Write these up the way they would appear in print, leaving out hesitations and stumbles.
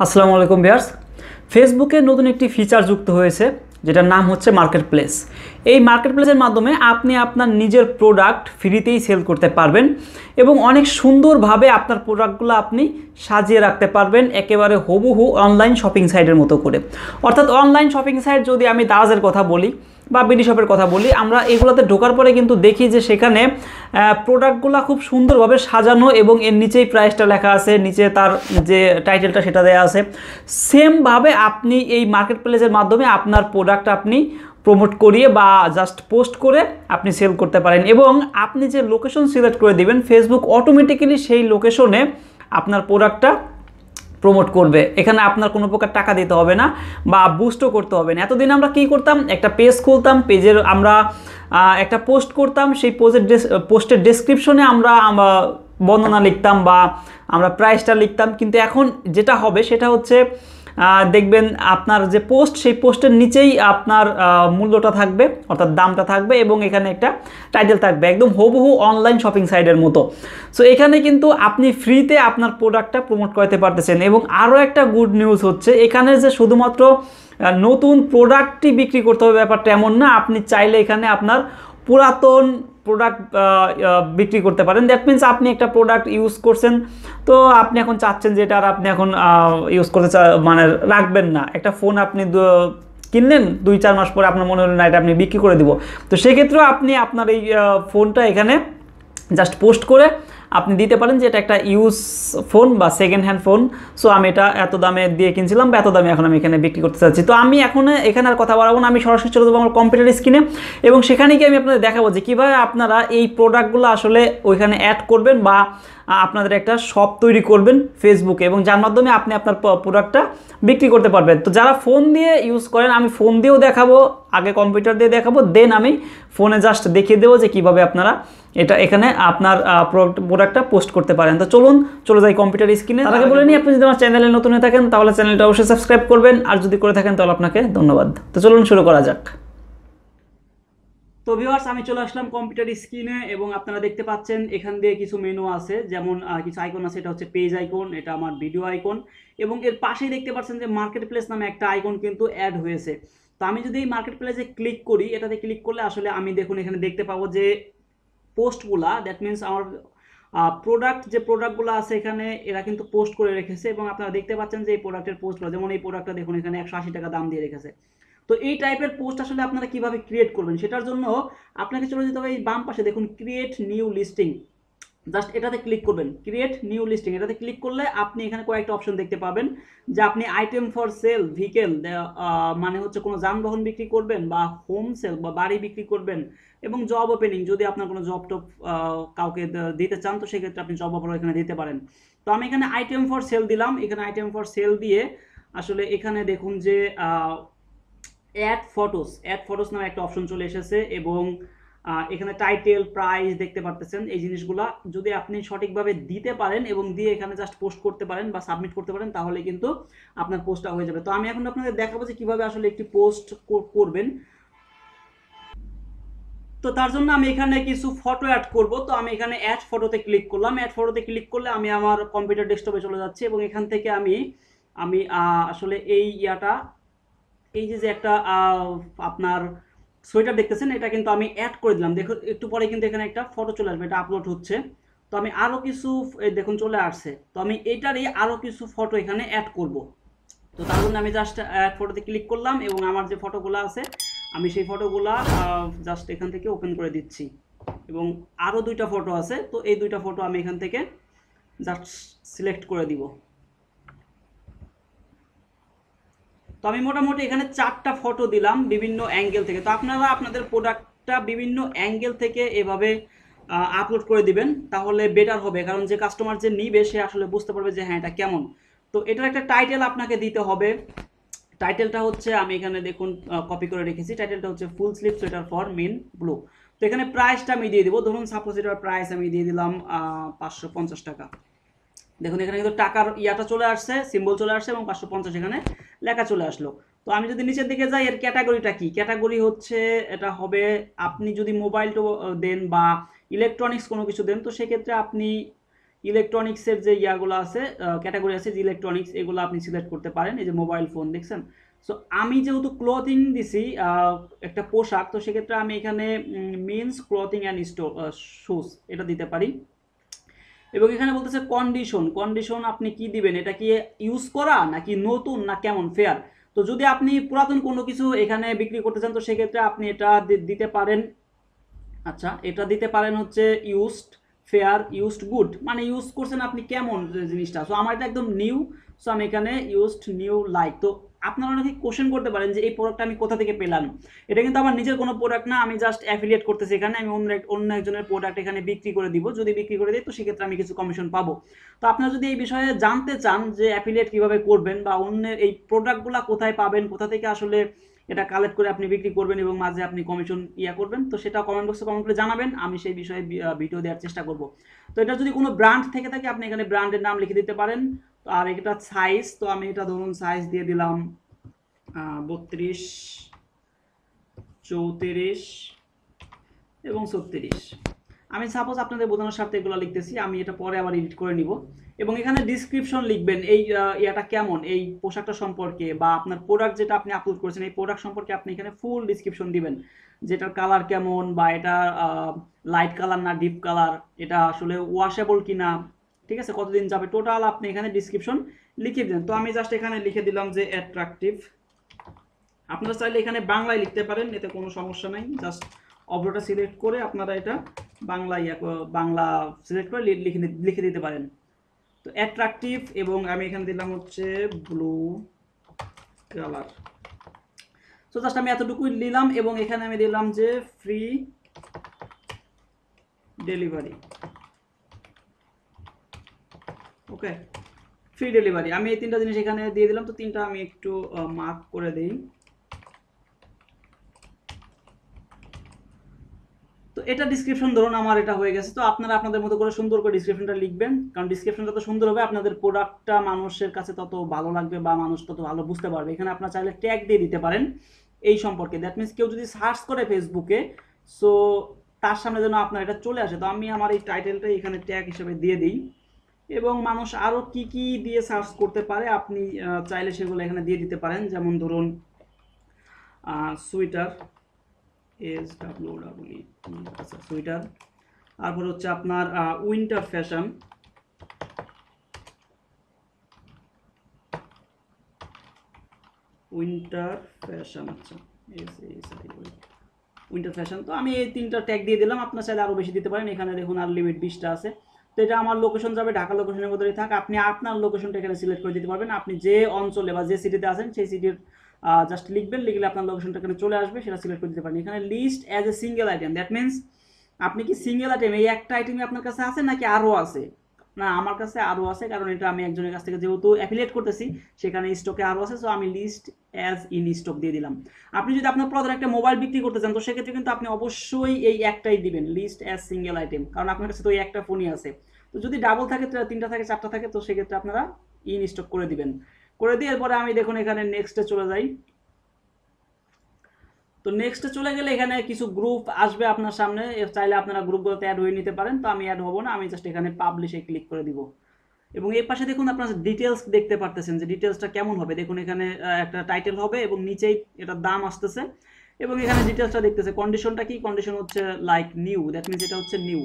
আসসালামু আলাইকুম ভিউয়ার্স। ফেসবুকে নতুন একটি ফিচার যুক্ত হয়েছে যেটার নাম হচ্ছে মার্কেট প্লেস। এই মার্কেট প্লেসের মাধ্যমে আপনি আপনার নিজের প্রোডাক্ট ফ্রিতেই সেল করতে পারবেন এবং অনেক সুন্দরভাবে আপনার প্রোডাক্টগুলো আপনি সাজিয়ে রাখতে পারবেন একেবারে হুবহু অনলাইন শপিং সাইটের মতো করে। অর্থাৎ অনলাইন শপিং সাইট যদি আমি দারাজের কথা বলি বা বিডি শপের কথা বলি, আমরা এগুলোতে ঢোকার পরে কিন্তু দেখি যে সেখানে প্রোডাক্টগুলো খুব সুন্দরভাবে সাজানো এবং এর নিচেই প্রাইসটা লেখা আছে, নিচে তার যে টাইটেলটা সেটা দেওয়া আছে। সেমভাবে আপনি এই মার্কেট প্লেসের মাধ্যমে আপনার প্রোডাক্ট আপনি প্রমোট করিয়ে বা জাস্ট পোস্ট করে আপনি সেল করতে পারেন এবং আপনি যে লোকেশন সিলেক্ট করে দিবেন ফেসবুক অটোমেটিক্যালি সেই লোকেশনে আপনার প্রোডাক্টটা প্রমোট করবে। এখানে আপনার কোনো প্রকার টাকা দিতে হবে না বা বুস্টও করতে হবে না। এতদিন আমরা কি করতাম, একটা পেজ খুলতাম, পেজের আমরা একটা পোস্ট করতাম, সেই পোস্টের ডেসক্রিপশনে আমরা বর্ণনা লিখতাম বা আমরা প্রাইসটা লিখতাম। কিন্তু এখন যেটা হবে সেটা হচ্ছে দেখবেন আপনার যে পোস্ট, সেই পোস্টের নিচেই আপনার মূল্যটা থাকবে, অর্থাৎ দামটা থাকবে এবং এখানে একটা টাইটেল থাকবে, একদম হুবহু অনলাইন শপিং সাইটের মতো। সো এখানে কিন্তু আপনি ফ্রিতে আপনার প্রোডাক্টটা প্রমোট করতে পারতেছেন। এবং আরও একটা গুড নিউজ হচ্ছে এখানে যে শুধুমাত্র নতুন প্রোডাক্টই বিক্রি করতে হবে ব্যাপারটা এমন না, আপনি চাইলে এখানে আপনার পুরাতন প্রোডাক্ট বিক্রি করতে পারেন। দ্যাট মিনস আপনি একটা প্রোডাক্ট ইউজ করছেন, তো আপনি এখন চাচ্ছেন যে এটা আর আপনি এখন ইউজ করতে মানে রাখবেন না। একটা ফোন আপনি কিনলেন, 2-4 মাস পরে আপনার মনে হলো না এটা আপনি বিক্রি করে দিব, তো সেক্ষেত্রেও আপনি আপনার এই ফোনটা এখানে জাস্ট পোস্ট করে আপনি দিতে পারেন যে এটা একটা ইউজ ফোন বা সেকেন্ড হ্যান্ড ফোন। সো আমি এটা এত দামে দিয়ে কিনছিলাম বা এত দামে এখন আমি এখানে বিক্রি করতে চাচ্ছি। তো আমি এখন এখানে আর কথা বাড়াবো না, আমি সরাসরি চলে যাবো আমার কম্পিউটার স্ক্রিনে এবং সেখানে গিয়ে আমি আপনাদের দেখাবো যে কীভাবে আপনারা এই প্রোডাক্টগুলো আসলে ওইখানে অ্যাড করবেন বা আপনাদের একটা শপ তৈরি করবেন ফেসবুকে এবং যার মাধ্যমে আপনি আপনার প্রোডাক্টটা বিক্রি করতে পারবেন। তো যারা ফোন দিয়ে ইউজ করেন, আমি ফোন দিয়েও দেখাবো, আগে কম্পিউটার দিয়ে দেখাবো, দেন আমি ফোনে জাস্ট দেখিয়ে দেবো যে কীভাবে আপনারা এটা এখানে আপনার প্রোডাক্টটা পোস্ট করতে পারেন। তো চলুন চলে যাই কম্পিউটার স্ক্রিনে। তার আগে বলে নিই, আপনি যদি আমার চ্যানেলে নতুন হয়ে থাকেন তাহলে চ্যানেলটা অবশ্যই সাবস্ক্রাইব করবেন, আর যদি করে থাকেন তাহলে আপনাকে ধন্যবাদ। তো চলুন শুরু করা যাক। তো ভিউয়ার্স, আমি চলে আসলাম কম্পিউটার স্ক্রিনে এবং আপনারা দেখতে পাচ্ছেন এখান দিয়ে কিছু মেনু আছে, যেমন কিছু আইকন আছে। এটা হচ্ছে পেজ আইকন, এটা আমার ভিডিও আইকন এবং এর পাশেই দেখতে পাচ্ছেন যে মার্কেট প্লেস নামে একটা আইকন কিন্তু অ্যাড হয়েছে। তো আমি যদি এই মার্কেট প্লেসে ক্লিক করি, এটাতে ক্লিক করলে আসলে আমি দেখুন এখানে দেখতে পাবো যে পোস্টগুলা, দ্যাট মিনস আমার যে প্রোডাক্টগুলো আছে এখানে এরা কিন্তু পোস্ট করে রেখেছে এবং আপনারা দেখতে পাচ্ছেন যে এই প্রোডাক্টের পোস্টগুলো, যেমন এই প্রোডাক্টটা দেখুন এখানে 180 টাকা দাম দিয়ে রেখেছে। তো এই টাইপের পোস্ট আসলে আপনারা কিভাবে ক্রিয়েট করবেন সেটার জন্য আপনাকে চলে যেতে হবে এই বাম পাশে দেখুন ক্রিয়েট নিউ লিস্টিং। জাস্ট এটাতে ক্লিক করবেন, ক্রিয়েট নিউ লিস্টিং। এটাতে ক্লিক করলে আপনি এখানে কয়েকটা অপশন দেখতে পাবেন যে আপনি আইটেম ফর সেল, ভেহিকেল মানে হচ্ছে কোনো যানবাহন বিক্রি করবেন বা হোম সেল বা বাড়ি বিক্রি করবেন এবং জব ওপেনিং, যদি আপনার কোনো জব টপ কাউকে দিতে চান তো সেক্ষেত্রে আপনি জব অফার এখানে দিতে পারেন। তো আমি এখানে আইটেম ফর সেল দিলাম। এখানে আইটেম ফর সেল দিয়ে আসলে এখানে দেখুন যে অ্যাড ফটোস নামে একটা অপশন চলে এসেছে এবং এখানে টাইটেল, প্রাইস দেখতে পারতেছেন। এই জিনিসগুলা যদি আপনি সঠিকভাবে দিতে পারেন এবং দিয়ে এখানে জাস্ট পোস্ট করতে পারেন বা সাবমিট করতে পারেন তাহলে কিন্তু আপনার পোস্টটা হয়ে যাবে। তো আমি এখন আপনাদের দেখাবো যে কিভাবে আসলে একটি পোস্ট করবেন। তো তার জন্য আমি এখানে কিছু ফটো অ্যাড করব। তো আমি এখানে অ্যাড ফটোতে ক্লিক করলাম। অ্যাড ফটোতে ক্লিক করলে আমি আমার কম্পিউটার ডেস্কটপে চলে যাচ্ছি এবং এখান থেকে আমি আসলে এই এই যে একটা আপনার সোয়েটার দেখতেছেন, এটা কিন্তু আমি অ্যাড করে দিলাম। দেখুন একটু পরে কিন্তু এখানে একটা ফটো চলে আসবে, এটা আপলোড হচ্ছে। তো আমি আরও কিছু দেখুন চলে আসছে। তো আমি এটারই আরও কিছু ফটো এখানে অ্যাড করব। তো তার জন্য আমি জাস্ট অ্যাড ফটোতে ক্লিক করলাম এবং আমার যে ফটোগুলো আছে আমি সেই ফটোগুলা জাস্ট এখান থেকে ওপেন করে দিচ্ছি এবং আরও 2টা ফটো আছে। তো এই 2টা ফটো আমি এখান থেকে জাস্ট সিলেক্ট করে দিব। তো আমি মোটামুটি এখানে 4টা ফটো দিলাম বিভিন্ন অ্যাঙ্গেল থেকে। তো আপনারা আপনাদের প্রোডাক্টটা বিভিন্ন অ্যাঙ্গেল থেকে এভাবে আপলোড করে দিবেন, তাহলে বেটার হবে, কারণ যে কাস্টমার যে নিবে সে আসলে বুঝতে পারবে যে হ্যাঁ এটা কেমন। তো এটার একটা টাইটেল আপনাকে দিতে হবে। টাইটেলটা হচ্ছে আমি এখানে দেখুন কপি করে রেখেছি। টাইটেলটা হচ্ছে full sleeve sweater for men blue. তো এখানে প্রাইসটা আমি দিয়ে দেবো, ধরুন সাপোজ এটার প্রাইস আমি দিয়ে দিলাম 550 টাকা। দেখুন এখানে কিন্তু টাকার ইয়াটা চলে আসছে, সিম্বল চলে আসছে এবং 550 এখানে লেখা চলে আসলো। তো আমি যদি নিচের দিকে যাই, এর ক্যাটাগরিটা কি? ক্যাটাগরি হচ্ছে এটা হবে, আপনি যদি মোবাইল দেন বা ইলেকট্রনিক্স কোনো কিছু দেন তো সেক্ষেত্রে আপনি ইলেকট্রনিক্সের যে ইয়াগুলো আছে, ক্যাটাগরি আছে যে ইলেকট্রনিক্স, এগুলো আপনি সিলেক্ট করতে পারেন। এই যে মোবাইল ফোন দেখছেন। সো আমি যেহেতু ক্লথিং দিছি একটা পোশাক, তো সেক্ষেত্রে আমি এখানে মিন্স ক্লথিং অ্যান্ড শুজ এটা দিতে পারি। এবং এখানে বলতেছে কন্ডিশন আপনি কি দিবেন, এটা কি ইউজ করা নাকি নতুন না কেমন ফেয়ার। তো যদি আপনি পুরাতন কোনো কিছু এখানে বিক্রি করতে চান তো সেক্ষেত্রে আপনি এটা দিতে পারেন। আচ্ছা, এটা দিতে পারেন হচ্ছে ইউজড ফেয়ার, ইউজড গুড, মানে ইউজ করছেন আপনি কেমন জিনিসটা। সো আমার এটা একদম নিউ, সো আমি এখানে ইউজড নিউ লাইক। তো আপনারা অনেকে কোশ্চেন করতে পারেন যে এই প্রোডাক্টটা আমি কোথা থেকে পেলাম। এটা কিন্তু আমার নিজের কোনো প্রোডাক্ট না, আমি জাস্ট অ্যাফিলিয়েট করতেছি এখানে, আমি অন্য একজনের প্রোডাক্ট এখানে বিক্রি করে দিব। যদি বিক্রি করে দিই তো সেক্ষেত্রে আমি কিছু কমিশন পাবো। তো আপনারা যদি এই বিষয়ে জানতে চান যে অ্যাফিলিয়েট কীভাবে করবেন বা অন্যের এই প্রোডাক্টগুলো কোথায় পাবেন, কোথা থেকে আসলে এটা কালেক্ট করে আপনি বিক্রি করবেন এবং মাঝে আপনি কমিশন করবেন, তো সেটা কমেন্ট বক্সে কমেন্ট করে জানাবেন, আমি সেই বিষয়ে ভিডিও দেওয়ার চেষ্টা করব। তো এটা যদি কোনো ব্র্যান্ড থেকে থাকে আপনি এখানে ব্র্যান্ডের নাম লিখে দিতে পারেন। তো আর এটা সাইজ, তো আমি এটা ধরুন সাইজ দিয়ে দিলাম 32, 34 এবং 36। আমি সাপোজ আপনাদের বোঝানোর স্বার্থে এগুলো লিখতেছি, আমি এটা পরে আবার এডিট করে নিব। এবং এখানে ডিসক্রিপশন লিখবেন এই ইয়াটা কেমন, এই পোশাকটা সম্পর্কে বা আপনার প্রোডাক্ট যেটা আপনি আপলোড করেছেন এই প্রোডাক্ট সম্পর্কে আপনি এখানে ফুল ডিসক্রিপশন দিবেন, যেটার কালার কেমন বা এটা লাইট কালার না ডিপ কালার, এটা আসলে ওয়াশেবল কিনা, ঠিক আছে, কতদিন যাবে, টোটাল আপনি এখানে ডিসক্রিপশন লিখে দিন। তো আমি জাস্ট এখানে লিখে দিলাম যে অ্যাট্রাকটিভ। আপনারা চাইলে এখানে বাংলায় লিখতে পারেন, এতে কোনো সমস্যা নাই। জাস্ট অব্রটা সিলেক্ট করে আপনারা এটা বাংলা সিলেক্ট করে লিখে দিতে পারেন। তো অ্যাট্রাকটিভ, এবং আমি এখানে দিলাম হচ্ছে ব্লু কালার। তো জাস্ট আমি এতটুকুই দিলাম এবং এখানে আমি দিলাম যে ফ্রি ডেলিভারি। ওকে, ফ্রি ডেলিভারি আমি এই তিনটা জিনিস এখানে দিয়ে দিলাম। তো তিনটা আমি একটু মার্ক করে দিই। তো এটা ডিসক্রিপশন ধরুন আমার এটা হয়ে গেছে। তো আপনারা আপনাদের মতো করে সুন্দর করে ডিসক্রিপশনটা লিখবেন, কারণ ডিসক্রিপশনটা তো সুন্দর হবে আপনাদের প্রোডাক্টটা মানুষের কাছে তত ভালো লাগবে বা মানুষ তত ভালো বুঝতে পারবে। এখানে আপনারা চাইলে ট্যাগ দিয়ে দিতে পারেন এই সম্পর্কে, দ্যাট মিনস কেউ যদি সার্চ করে ফেসবুকে, সো তার সামনে যেন আপনার এটা চলে আসে। তো আমি আমার এই টাইটেলটা এখানে ট্যাগ হিসেবে দিয়ে দিই, এবং মানুষ আরও কি কি দিয়ে সার্চ করতে পারে আপনি চাইলে সেগুলো এখানে দিয়ে দিতে পারেন। যেমন ধরুন সুইটার, SWE, আচ্ছা সুইটার। তারপর হচ্ছে আপনার উইন্টার ফ্যাশন, আচ্ছা উইন্টার ফ্যাশন। তো আমি এই তিনটা ট্যাগ দিয়ে দিলাম, আপনার চাইলে আরও বেশি দিতে পারেন। এখানে দেখুন আর লিমিট 20টা আছে। তো এটা আমার লোকেশন যাবে ঢাকা লোকেশনের মধ্যে থাক, আপনি আপনার লোকেশনটা এখানে সিলেক্ট করে দিতে পারবেন। আপনি যে অঞ্চলে বা যে সিটিতে আছেন সেই সিটির জাস্ট লিখবেন, লিখলে আপনার লোকেশনটা এখানে চলে আসবে, সেটা সিলেক্ট করে দিতে পারেন। এখানে list as a single item, that means আপনি কি সিঙ্গেল আইটেম এই একটা আইটেমই আপনার কাছে আছে নাকি আরও আছে। না, আমার কাছে আরও আছে, কারণ এটা আমি একজনের কাছ থেকে যেহেতু অ্যাফিলিয়েট করতেছি সেখানে স্টকে আরও আছে। সো আমি লিস্ট অ্যাজ ইন স্টক দিয়ে দিলাম। আপনি যদি আপনার প্রধান একটা মোবাইল বিক্রি করতে চান তো সেক্ষেত্রে কিন্তু আপনি অবশ্যই এই একটাই দিবেন, লিস্ট অ্যাজ সিঙ্গেল আইটেম, কারণ আপনার কাছে তো এই একটা ফোনই আছে। তো যদি ডাবল থাকে, 3টা থাকে, 4টা থাকে, তো সেক্ষেত্রে আপনারা ইন স্টক করে দিবেন। করে দিয়ে এরপরে আমি দেখুন এখানে নেক্সটে চলে যাই। তো নেক্সটে চলে গেলে এখানে কিছু গ্রুপ আসবে আপনার সামনে, চাইলে আপনারা গ্রুপগুলোতে অ্যাড হয়ে নিতে পারেন। তো আমি অ্যাড হব না, আমি জাস্ট এখানে পাবলিশে ক্লিক করে দিব। এবং এই পাশে দেখুন আপনারা ডিটেলস দেখতে পারতেছেন যে ডিটেলসটা কেমন হবে। দেখুন এখানে একটা টাইটেল হবে এবং নিচেই এটার দাম আসতেছে, এবং এখানে ডিটেলসটা দেখতেছে। কন্ডিশনটা কি, কন্ডিশন হচ্ছে লাইক নিউ, দ্যাট মিনস এটা হচ্ছে নিউ,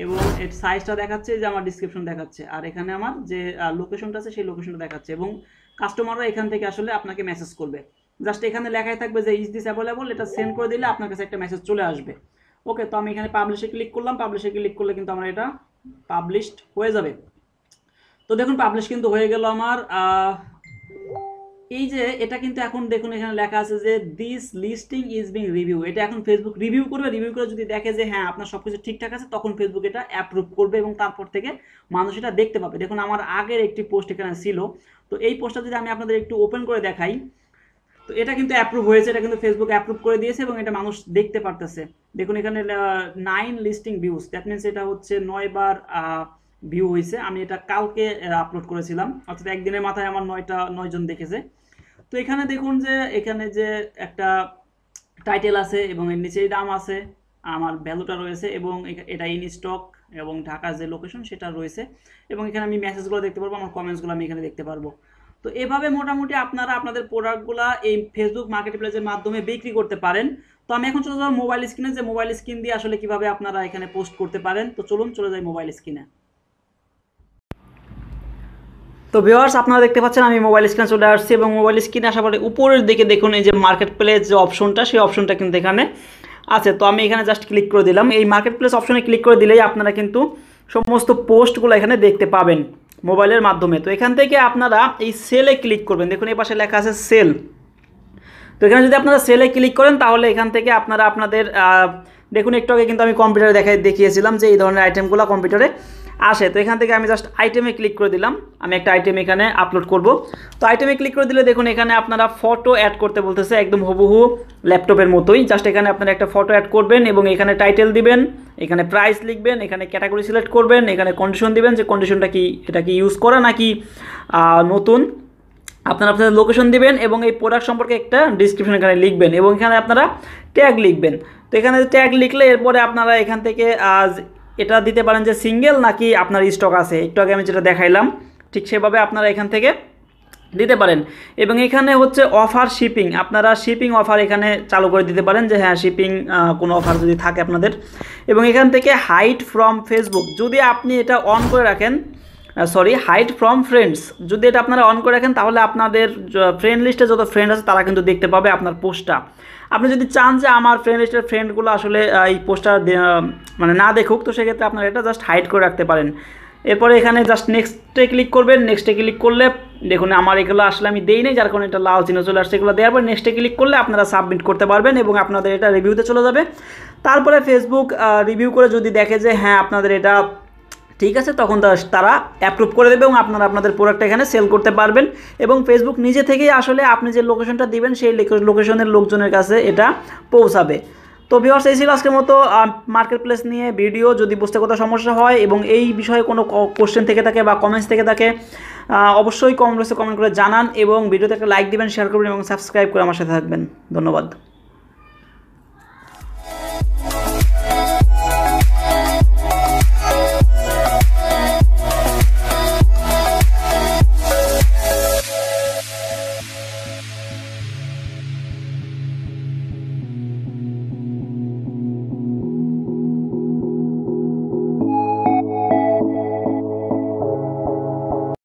এবং এর সাইজটা দেখাচ্ছে, যে আমার ডিসক্রিপশন দেখাচ্ছে, আর এখানে আমার যে লোকেশনটা আছে সেই লোকেশনটা দেখাচ্ছে, এবং কাস্টমাররা এখান থেকে আসলে আপনাকে মেসেজ করবে। জাস্ট এখানে লেখাই থাকবে যে ইজ দিস অ্যাভেলেবল, এটা সেন্ড করে দিলে আপনার কাছে একটা মেসেজ চলে আসবে। ওকে, তো আমি এখানে পাবলিশে ক্লিক করলাম। পাবলিশে ক্লিক করলে কিন্তু আমার এটা পাবলিশড হয়ে যাবে। তো দেখুন পাবলিশ কিন্তু হয়ে গেল আমার। এই যে এটা কিন্তু এখন দেখুন এখানে লেখা আছে যে this listing is being review, এটা এখন ফেসবুক রিভিউ করবে। রিভিউ করে যদি দেখে যে হ্যাঁ আপনার সবকিছু ঠিকঠাক আছে, তখন ফেসবুক এটা অ্যাপ্রুভ করবে এবং তারপর থেকে মানুষ এটা দেখতে পাবে। দেখুন আমার আগের একটি পোস্ট এখানে ছিল, তো এই পোস্টটা যদি আমি আপনাদের একটু ওপেন করে দেখাই, তো এটা কিন্তু অ্যাপ্রুভ হয়েছে, এটা কিন্তু ফেসবুক অ্যাপ্রুভ করে দিয়েছে এবং এটা মানুষ দেখতে পারতেছে। দেখুন এখানে 9 লিস্টিং ভিউজ, দ্যাট মিনস এটা হচ্ছে 9 বার ভিউ হয়েছে। আমি এটা কালকে আপলোড করেছিলাম, অর্থাৎ একদিনের মাথায় আমার 9 জন দেখেছে। তো এখানে দেখুন যে এখানে যে একটা টাইটেল আছে এবং এর নিচেই দাম আছে, আমার ভ্যালুটা রয়েছে, এবং এটা ইন স্টক এবং ঢাকার যে লোকেশন সেটা রয়েছে, এবং এখানে আমি মেসেজগুলো দেখতে পারবো, আমার কমেন্টসগুলো আমি এখানে দেখতে পারবো। তো এভাবে মোটামুটি আপনারা আপনাদের প্রোডাক্টগুলো এই ফেসবুক মার্কেট প্লেসের মাধ্যমে বিক্রি করতে পারেন। তো আমি এখন চলে যাবো মোবাইল স্ক্রিনে, যে মোবাইল স্ক্রিন দিয়ে আসলে কিভাবে আপনারা এখানে পোস্ট করতে পারেন। তো চলুন চলে যাই মোবাইল স্ক্রিনে। তো ভিউয়ার্স, আপনারা দেখতে পাচ্ছেন আমি মোবাইল স্ক্রিনে চলে আসছি, এবং মোবাইল স্ক্রিনে আসার পরে উপরের দিকে দেখুন এই যে মার্কেট প্লেস যে অপশনটা, সেই অপশনটা কিন্তু এখানে আছে। তো আমি এখানে জাস্ট ক্লিক করে দিলাম। এই মার্কেট প্লেস অপশনে ক্লিক করে দিলেই আপনারা কিন্তু সমস্ত পোস্টগুলো এখানে দেখতে পাবেন মোবাইলের মাধ্যমে। তো এখান থেকে আপনারা এই সেলে ক্লিক করবেন, দেখুন এই পাশে লেখা আছে সেল। তো এখানে যদি আপনারা সেলে ক্লিক করেন তাহলে এখান থেকে আপনারা আপনাদের দেখুন একটু আগে কিন্তু আমি কম্পিউটারে দেখিয়েছিলাম যে এই ধরনের আইটেমগুলো কম্পিউটারে আসে। তো এখান থেকে আমি জাস্ট আইটেমে ক্লিক করে দিলাম, আমি একটা আইটেম এখানে আপলোড করব। তো আইটেমে ক্লিক করে দিলে দেখুন এখানে আপনারা ফটো অ্যাড করতে বলতেছে, একদম হুবহু ল্যাপটপের মতোই। জাস্ট এখানে আপনারা একটা ফটো অ্যাড করবেন এবং এখানে টাইটেল দিবেন, এখানে প্রাইস লিখবেন, এখানে ক্যাটাগরি সিলেক্ট করবেন, এখানে কন্ডিশন দিবেন যে কন্ডিশনটা কি, এটা কি ইউজ করা নাকি নতুন, আপনারা আপনাদের লোকেশন দিবেন এবং এই প্রোডাক্ট সম্পর্কে একটা ডিসক্রিপশন এখানে লিখবেন এবং এখানে আপনারা ট্যাগ লিখবেন। তো এখানে ট্যাগ লিখলে এরপরে আপনারা এখান থেকে এটা দিতে পারেন যে সিঙ্গেল নাকি আপনার স্টক আছে, একটু আগে আমি যেটা দেখাইলাম ঠিক সেভাবে আপনারা এখান থেকে দিতে পারেন। এবং এখানে হচ্ছে অফার শিপিং, আপনারা শিপিং অফার এখানে চালু করে দিতে পারেন যে হ্যাঁ শিপিং কোনো অফার যদি থাকে আপনাদের। এবং এখান থেকে হাইড ফ্রম ফেসবুক যদি আপনি এটা অন করে রাখেন, হাইড ফ্রম ফ্রেন্ডস যদি এটা আপনারা অন করে রাখেন তাহলে আপনাদের ফ্রেন্ড লিস্টে যত ফ্রেন্ড আছে তারা কিন্তু দেখতে পাবে আপনার পোস্টটা। আপনি যদি চান যে আমার ফ্রেন্ড লিস্টের ফ্রেন্ডগুলো আসলে এই পোস্টটা মানে না দেখুক, তো সেক্ষেত্রে আপনারা এটা জাস্ট হাইড করে রাখতে পারেন। এরপরে এখানে জাস্ট নেক্সটে ক্লিক করবেন, নেক্সটে ক্লিক করলে দেখুন আমার এগুলো আসলে আমি দেই নাই, যার কারণে এটা লাল চিহ্ন চলে আসছে। এগুলো দেওয়ার পর নেক্সটে ক্লিক করলে আপনারা সাবমিট করতে পারবেন এবং আপনাদের এটা রিভিউতে চলে যাবে। তারপরে ফেসবুক রিভিউ করে যদি দেখে যে হ্যাঁ আপনাদের এটা ঠিক আছে, তখন তারা অ্যাপ্রুভ করে দেবে এবং আপনারা আপনাদের প্রোডাক্টটা এখানে সেল করতে পারবেন। এবং ফেসবুক নিজে থেকেই আসলে আপনি যে লোকেশনটা দিবেন সেই লোকেশনের লোকজনের কাছে এটা পৌঁছাবে। তো ভিউয়ার্স, এই ছিল আজকের মতো মার্কেট প্লেস নিয়ে ভিডিও। যদি বুঝতে কোথাও সমস্যা হয় এবং এই বিষয়ে কোনো কোশ্চেন থেকে থাকে বা কমেন্টস থেকে থাকে অবশ্যই কমেন্ট বক্সে কমেন্ট করে জানান এবং ভিডিওতে একটা লাইক দিবেন, শেয়ার করবেন এবং সাবস্ক্রাইব করে আমার সাথে থাকবেন। ধন্যবাদ।